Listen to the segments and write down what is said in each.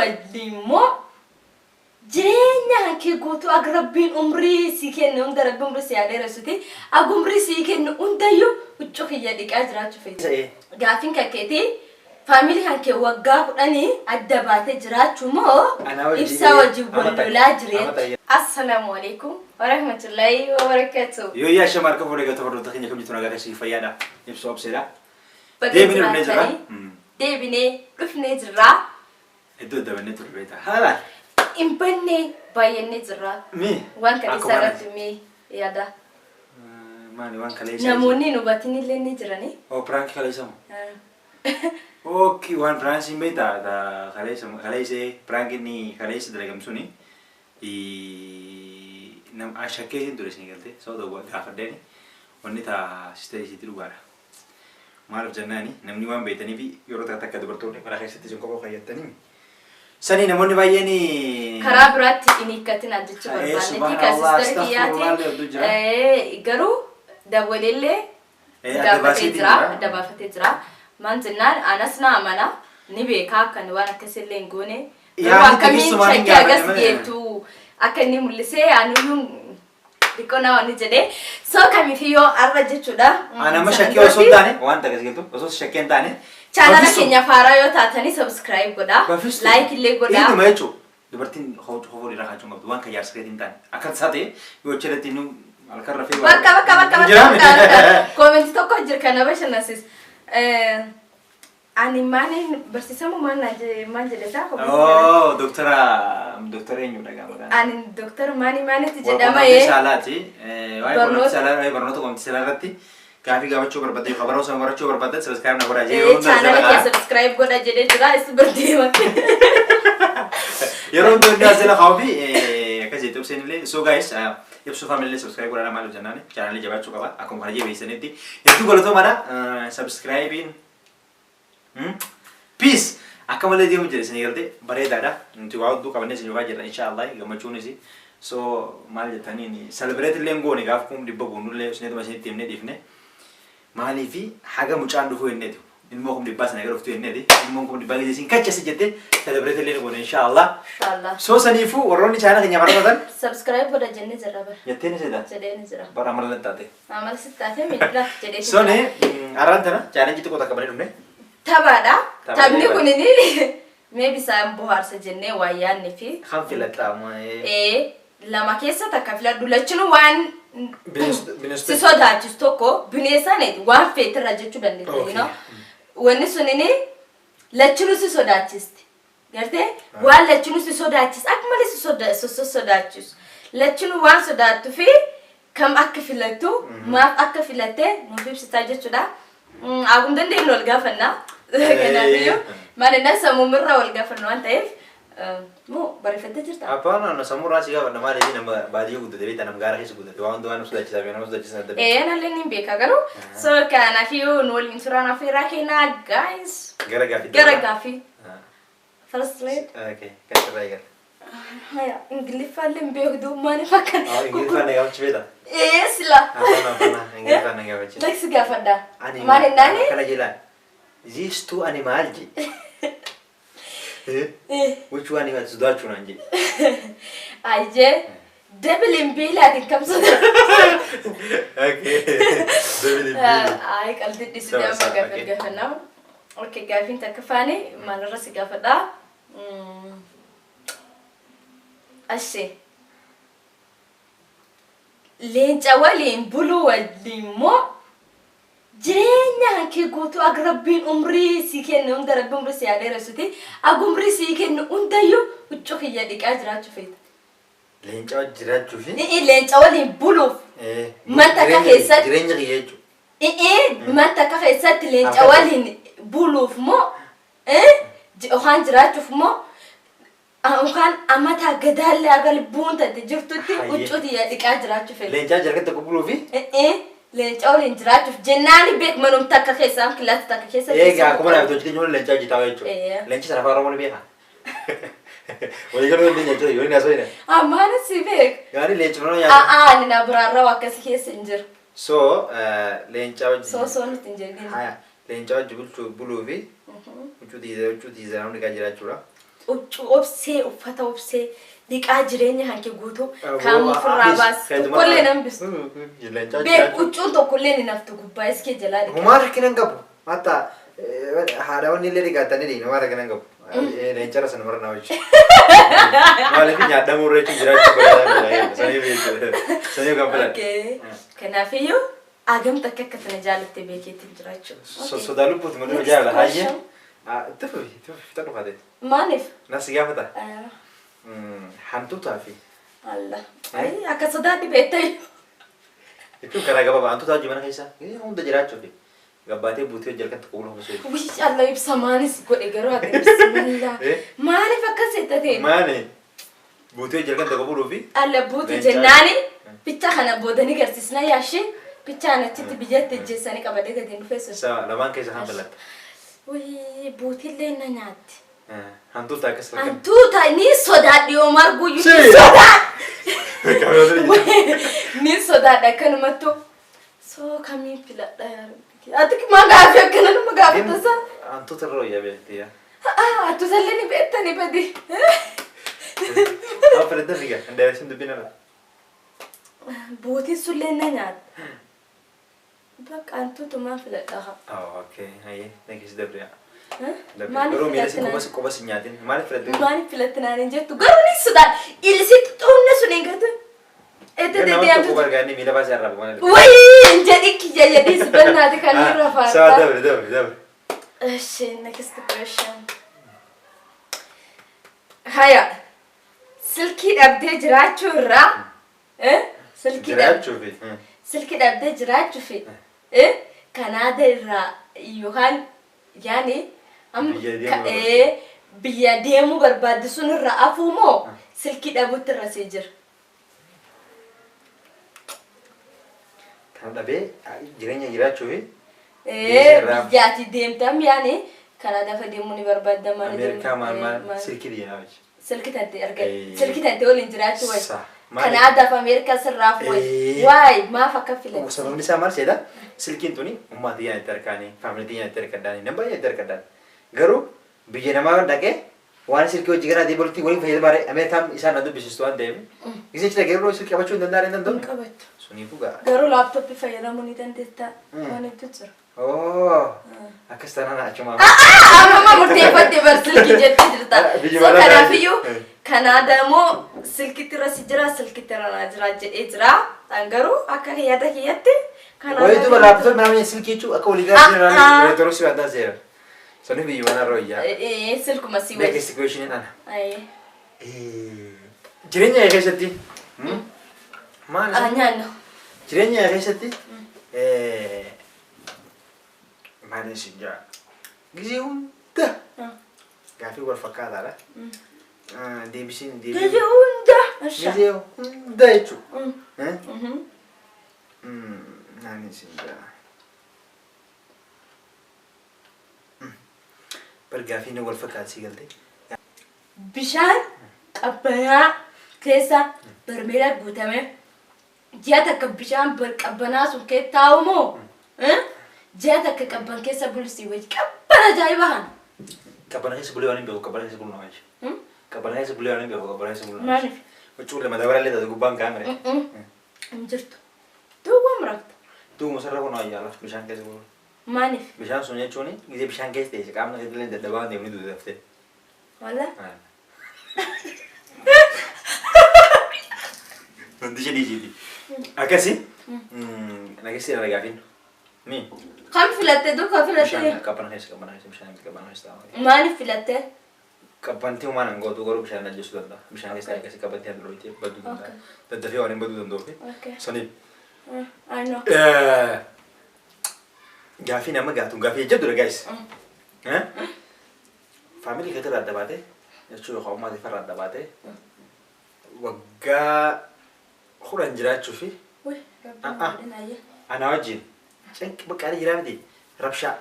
wajjimmoo jireenya kee guutuu akka Rabbiin umrii sii kennu hunda Rabbiin umrii sii adeerasuti akka umrii sii kennu hundayyuu huccuu kiyya dhiqaa jiraachuu feeti. Gaafiin kakkeetii faamilii hankee waggaa 10 adda baatee jiraachuu moo ibsaa wajjin wallolaa jireenya. Assalamu alaikum warahmatullahi wabarakatuh. Yoo yaa shamarra kafoo dhaggeeffatu hordoftoota keenya kamtu nagaa keessi fayyaadha. Ibsoo obseedha. Deebinee dhufnee jirra. Iddoo dabannee turbeeta. Haala. Imbanne baay'annee jirra. Waan kana isarratti mee yaada. Maani waan kaleessa. Namoonni nu batinillee ni jirani. Oh prank kaleessa moo? Okay, waan prank siin beektaa kaleessa prank inni kaleessa dalagamsuni. Nam ashakkee hin ture isin galte sababa gaafaddeeni wanni taa sisteerii isiitti dhugaadha. Maaliif jennaani namni waan beektanii fi yeroo takka dubartoonni karaa keessatti isin kophaa fayyattanii sanii namoonni baay'een karaa biraatti inni hiikkatin ajjechuu barbaannetti kan sisteerii kiyyaati garuu dabaleellee dabaafatee jira. Maan jennaan anas na amana ni beekaa kan waan akkasillee hin goone. Akkamiin shakkii agas geettu akka inni mul'isee aanuyyuun dhiqona waan jedhee soo kamiifiyyoo arra jechuudha. Anama shakkii osoo hin taane waan tagas geettu osoo shakkii hin taane chaanala keenya faaraa yoo taatanii subscribe godhaa like illee godhaa. Inni maayechuu dubartiin hofoo irraa kaachuu qabdu waan kayyaar sirreetiin taane akka tasaa ta'e yoo jedhatti nu halkan rafee bakka koomenti tokko jira kana bashannansiis. Ani mani bersisamu mana jadi tak? Oh, dokter eenyu dhagaa maqaan. Ani dokter mani ti jedhama ye. Saalaati. Barnoota komti salaarratti gaafi gaafachuu barbaadde kabaroo sama barachuu barbaadde subscribe na godhaa jedhee channel kee subscribe godhaa jedhee jira is birthday wakti. Yeroo hundi asila qawbi akkas jettee obseenillee so guys ibsu family subscribe godhaa maaliif jennaani channel jabaachuu qaba akkuma kana jabeessanitti hedduu galatoomaadha subscribein peace akkamalee deemu jira isin galte bareedaadha nuti waa hudduu qabannee isin yookaan jirra inshallah gammachuunis so maal jettaniin celebrate illee ngoone gaaf kun dibba goonullee isinetuma isinitti himnee dhiifne maaliifi haga mucaan dhufuu hinneetu ilmoo kun dibbaa sana gara dhuftuu hinneeti ilmoon kun dibbaa gisee isin kachasi jettee celebrate illee ngoone inshallah so saniifuu warroonni chaanala keenya barbaadatan subscribe godha jennee jirra bara jettee ni seeta jedhee ni jira bara amala taate amala sittaate miidhaa jedhee so ne arrantana challenge tokko takka bare dhumne Tabada, tabni kunini maybe isaan bohaarsa jennee waa yaadne fi kan filaxaama lama keessa takka filadhu lachinu waan si sodaachisu tokko bineensaaneeti waan feetirra jechuu dandeenya wanni sunini lachinu si sodaachisti gartee waan lachinu si sodaachis akka malee si sodaachisu lachinu waan sodaattu fi kam akka filattu maaf akka filattee nuuf ibsitaa jechuudha. Aku dandeng nol gafanna, kenapa mana nasa mumurra wal gafanna antaif, mu barifete cerita. Apa na samurra sih gafanna mana ini nama badi aku tuh tanam garah itu tuh, tuan tuan sudah cita benar sudah cita. Nalin ini beka garu, so karena hiu nol insuran afira kena guys. Gara gafi. First slide. Okay, kata raya. Haya, Inggris paling begitu mana makan. Oh, Inggris paling gak cerita. Sila. Apa Inggris paling gak cerita. Lagi segafanda. Mana nani? Kalau jalan, this two animal ji. Which one is sudah cuma ji? Aje, double impila tingkap sudah. Okay. Double impila. Ay, kalau di sini apa gafan. Okay, gafin tak kafani, mana rasa gafada. Ashe. Leenca waliin buluu waliimmoo jireenya kee guutuu akka Rabbiin umrii sii kennu hunda Rabbiin umrii sii adeerasuti akka umrii sii kennu hundayyuu huccuu kiyya dhiqaa jiraachuu feeta. Leenca waliin jiraachuu fi? Leenca waliin buluuf. Manta akka keessatti. Jireenya kiyya jechuudha. Manta akka keessatti leenca waliin buluuf moo yookaan jiraachuuf moo Kan amata gadaalle agal buunta jirtutti huccuuti dhiqaa jiraachuu feeta. Leencaa jalqabatti akka buluufi? Leencaa waliin jiraachuuf jennaani beek manum takka keessaa kilaasa takka keessa. Egaa akkuma naaf tolchite nyoon leencaa hojjetaa jechuudha. Leenci sana afaan Oromoo ni beeka. Walii galuu hin jechuudha yoo inni asoo hin. Maana si beek. Gaari leenci mana nyaata. Ani na biraarraa akkasii keessa hin jiru. So leencaa wajjin. So nuti hin jedhin. Leencaa wajjin buluufi huccuu tiizaa hundi kan jiraachuudha. obsee uffata obsee dhiqaa jireenya hanke guutuu kaamu ofirraa baas tokkollee nan bisu bee quccuun tokkollee ni naftu gubbaa iskee jalaa dhiqaa Humar kinan qabu hatta haadha wanni illee dhiqaatanii dhiina humar kinan qabu leencara sana mara naa wajji maaliif nyaadhamuu irra jechuun jiraachuu barbaada sanii kan filan kanaafiyyuu agam takka akka tana jaalattee beekeetiin jiraachuu sodaa lubbuuti malee jaala hayyee tufi fita dhufaate maaliif nasi gaafata hantuutaa fi Allah ay akka sodaatti beektay jechuun karaa gabaabaa hantuutaa hojii mana keessa hunda jiraachuu fi gabbaatee buutee jalqatti quuluu osoo wish Allah ibsa maanis godhe garuu akka bismillah maaliif akka seetate maani buutee jalqatti quuluu fi Allah buutee jennaani picha kana boodanii garsiisna yaashee picha anachitti biyyatti ejjeessanii qabadee gadi dhufeessu sawa lamaan keessa kan filatta Wih, buutillee na nyaatti. Hantuuta akkas fakkaata. Hantuuta ni sodaadhi yoo marguyyuu ni sodaadha. Ni sodaadha akkanumattu. Soo kamiin filadha yaa ati maa gaaffii akkana nama gaafatasaa. Hantuuta irra wayyaa beekti yaa. Hantuuta illee ni beektani badi. Haa filadha figa hin dabeessin dubbina irra. Buutiin sullee na nyaatti. Bakka hantuutumaa filadha. Okay, hayyee nagis dabriyaa. Maaliif filatte? Qubas hin nyaatin. Maaliif filatte? Maaliif filatte naan hin jettu garuu ni sodaadha. Ilisitti xuunne sun hin gatu. Nama tokko bargaanii miila baasee arraba mana dha. Wayii jedhi kiyya jedhii sibannaati kan irra faata. Sawa dabre. Eshi next question. Haya. Silkii dhabdee jiraachuu irraa silkii dhabdee jiraachuu fi Kanaada irraa yookaan yaani biyya deemuu barbaadde sun irraa afuu moo silkii dhabuutti irra see jira? Kan dhabee jireenya jiraachuu fi biyyaati deemtam yaani Kanaada fa deemuu ni barbaadda maal Ameerikaa maal silkii diinaa wachi. Silkii tante argaa silkii tante waliin jiraachuu wachi. Kanaada fa Ameerikaa sirraaf wachi. Waay maaf akka filatte? Sababni isaa maal seeta? Silkiin tuni ummati yaa itti argaanii, faamiliitiin yaa itti argadanii, nama baay'ee itti argadan. Garuu biyya namaa dhaqee waan silkii hojii garaa deebilutti waliin fayyadamaa Ameerikaan isaan na dubbisistu waan ta'eef. Gisee dhaqee yeroo silkii qabachuu hin danda'an hin danda'u. Qabattu. Suniifuu gaa. Garuu laaptooppii fayyadamuu ni dandeetta. Waan itti jira. Akkas taanaan achuma. Amma murteeffatte bar silkii jettee jirta. So kanaafiyyuu Kanaada immoo silkiitti irra si jira silkiitti irra naa jira jedhee jira. Garuu akka yaada kiyyatti Wayii duba laaptooppii maamee silkii jechuun akka walii garaa jiranii elektirooniksii waan taasiseera. Sonni biyyi mana irra wayyaa. Silkuma si wayii. Next question ana. Jireenya keessatti maal? Nyaanno. Jireenya keessatti maal isin jaa? Gisee hunda gaaffii wal fakkaataadha. Deebisiin Gisee hunda. Gisee hunda jechuudha. Naan isin jaa? Bargaaffii wal fakkaatsi galtee. Bishaan qabbanaa keessa barmeela guutame ji'a takka bishaan qabbanaa sun keessa taa'u moo ji'a takka qabban keessa bulsii wayii qabban ajaa'iba kana. Qabbana keessa bulee waan hin beeku qabbana keessa buluu nama jechuudha. Qabbana keessa bulee waan hin beeku qabbana keessa buluu nama Maaliif? jechuudha. Huccuu lama dabalaa illee taate gubbaan kaa'ame. Hin jirtu. Duwwaa muraafta. Duuma sarara kun ayyaala bishaan keessa buluu. Maaliif? Bishaan sun jechuun gisee bishaan keessa ta'e qaamna keessa illee daddabaa waan deemni duuba daftee. Walla? Wanti jedhii jiiti. Akkasi nageessi irra gaafin. Mi? Kam filatte duuka filatte? Bishaan qabbana keessa qabbana keessa taa'u. Maaliif filatte? Qabbantii uumaan angootu garuu bishaan ajjeesuu danda'a. Bishaan keessa akkasi qabbantii halluu itti baduu danda'a. Daddafee waan hin baduu danda'uuf. Saniif. Ano. Gaaffii nama gaafatuun gaaffii jedhudha guys. Faamilii keessa irraa adda baatee jechuun yookaan uummata irraa adda baatee waggaa 10 jiraachuu fi ana wajjin cinqi baqqaalee jiraa miti rabshaa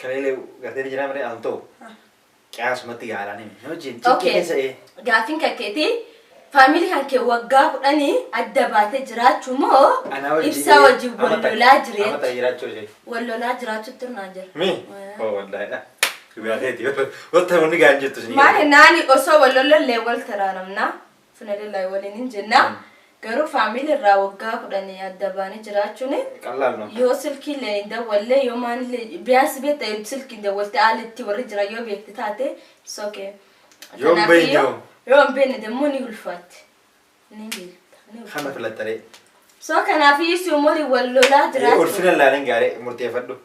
kaleelee gartee jiraa malee aan ta'u qiyaasumatti gaalaan himi wajjin cinqi keessa Gaaffiin kakkeetii faamilii hankee waggaa 10 adda baatee jiraachuu moo ibsaa wajjin wal lolaa jiree? Amata jiraachuu ishee. Wal lolaa jiraachuutti naa jira. Mi? Wallaahidha. Gaafeeti. Wanta hundi gaan jettu isin. Maali naani osoo walollee wal taraanamna. Funadellaa waliin hin jenna. Garuu faamilii irraa waggaa 10 adda baanii jiraachuun Qallaal no. yoo silkii lee dawwalle yoo maanillee biyaas beekta silkii dawwalte alitti warri jira yoo beekti taate sookee. Yoo beeyyo. Yoo beeyne demmoo ni ulfaatti. Ni beekta. Hama filattaree. So kanaaf suumoli wal lolaa jiraachuu. Ulfina laaleen gaarii murteeffadhu.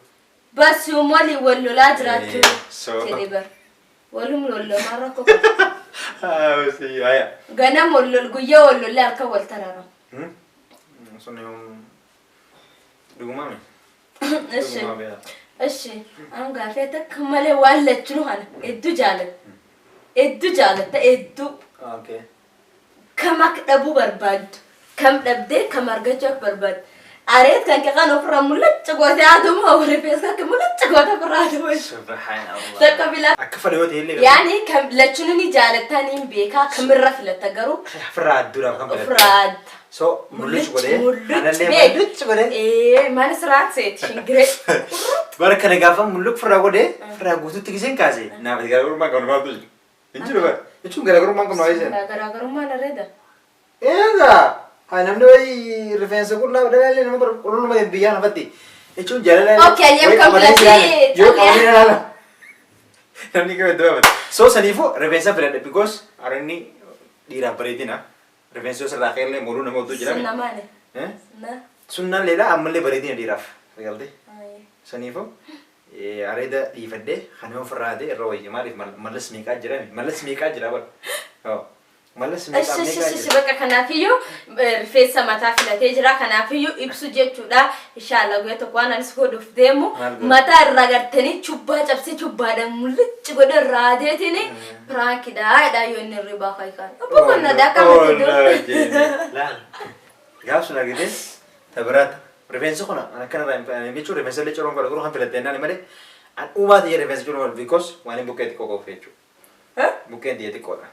Bas suumoli wal lolaa jiraachuu. So. Jedhee bar. Walum lollomaa rakkoo. Si haya. Ganam wal guyyaa wal lollee harka wal taraara. Sun dhugumame. Eshi an gaafee takka malee waan lachuu hana hedduu jaalatta. Hedduu jaalatta hedduu. Okay. Kam akka dhabuu barbaaddu. Kam dhabdee kam argachuu barbaaddu. Areet kan kaqan ofirraa mul'acha gootee adumu hawwii fees akka mul'acha gootee ofirraa adumu. Subhanallah. Takka bilaa. Akka fadhiyootii illee. Yaani kam lachuun ni jaalatanii beekaa kamirra filatta garuu. Ofirraa adduudhaaf kan filatte. Ofirraa. So mul'achi godhee. Mul'achi mul'achi godhee. Mana siraat seeti shingiree. Bara kana gaafa mul'uq firraa godhee firraa guutuutti giseen kaase. Naaf garaagarummaa qabnu maal ture? Injiru bara. Jechuun garaagarummaa qabnu waa'ee seen. Garaagarummaa narreeda. Eegaa. Haa namni wayii rifeensa qullaa dalaalee nama qulluma biyyaa nafatti. Jechuun jaalala. Okay, ayyam kan filatee. Yoo qaamni ilaala. Namni qabee dabamata. So saniifuu rifeensa filadhe because arinni dhiiraaf bareedina. Rifeensa sirraa keellee moluu nama otoo jirame. Sunna maali? Sunnaan leelaa ammallee bareedina dhiiraaf. Galtee. Saniifuu areeda dhiifadhee kan ofirraa ta'e irra wayya maaliif mallas meeqaa jirame mallas meeqaa jira bara. Mallas meeqaa meeqaa jira. Bakka kanaafiyyuu rifeensa mataa filatee jira kanaafiyyu ibsu jechuudha. Inshallah guyyaa tokko waan anis godhuuf deemu mataa irraa gartanii chubbaa cabsee chubbaadhaan mul'achi godhe irraa deetiin piraankiidha yoo inni ribaa faayikaan. Abbo qonna daakka miti Laal. Gaaf sun argitee tabiraata. Rifeensa kuna akkanarraa jechuun rifeensa illee ciroo godhu kan filattee naan malee an uumaa ta'ee rifeensa ciroo godhu because waan hin buqqee xiqqoo qofa jechuudha. Buqqeen ta'ee xiqqoodha.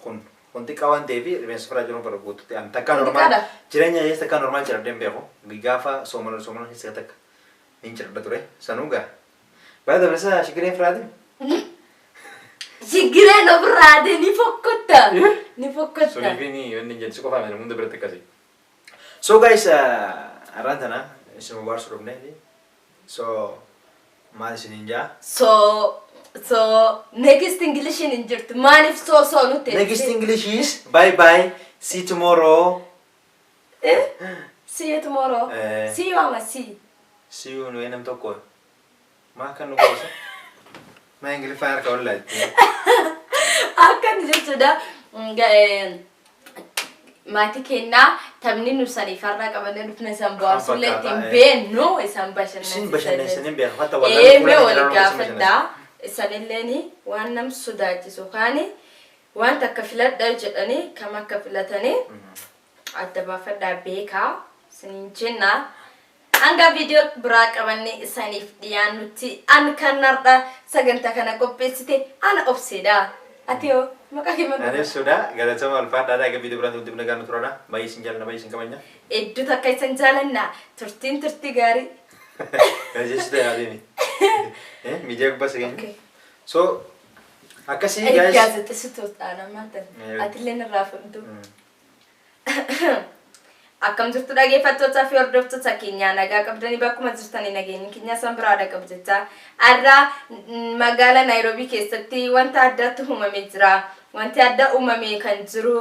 Kun xiqqaa waan ta'eef rifeensa firaa ciroo godhu guututti an takkaa normaal jireenya jees takkaa normaal cirabdee hin beeku gaafa soomana keessa takka hin cirabda ture sanuu gaa. Baay'ee dabalisa shigireen firaatiin. Shigireen ofirraa ni fokkotta. Ni fokkotta. Suniifini wanni jedhu qofaa miti hunda biratti akkasii. So guys, arantana isin warsu rubne. So maal isin inja? So next English in jirtu maaliif so nuti. Next English is bye bye. See you tomorrow. See you tomorrow. See you ama see. See you no enam tokko. Ma kan nugo sa. Ma English fire ka wala. Akan jechuudha. Maatii kennaa taphni nu sanii farraa qabannee dhufne isaan bohaarsullee ittiin beennu isaan bashannansiisanii beeku. Hatta mee wal gaafadhaa isanilleen waan nam sodaachisu kaani waan takka filadhaa jedhanii kam akka filatanii adda baafadhaa beekaa isiniin jenna. Hanga viidiyoo biraa qabannee isaniif dhiyaannutti an kanarra sagantaa kana qopheessite ana obseedha. Atiyoo maqaa kee maqaa. Ani sudah galatama alfaadhaa dhaga viidiyoo biraan nuti nagaan turana baay'ee isin jaalladha baay'ee isin kabajna. Hedduu takka isin jaalladha turtii gaarii. Jechuudha yaadini. Miidiyaa gubbaa sagantaa. So akkasii guys. Gaazexeessitoota namoota atillee irraa fudhatu. Akkam jirtu dhaggeeffattootaa fi hordoftoota keenyaa nagaa qabdanii bakkuma jirtanii nageenyi keenya san biraadha qabjechaa. Har'a magaalaa Naayiroobii keessatti wanta addaatti uumamee jira. Wanti adda uumamee kan jiru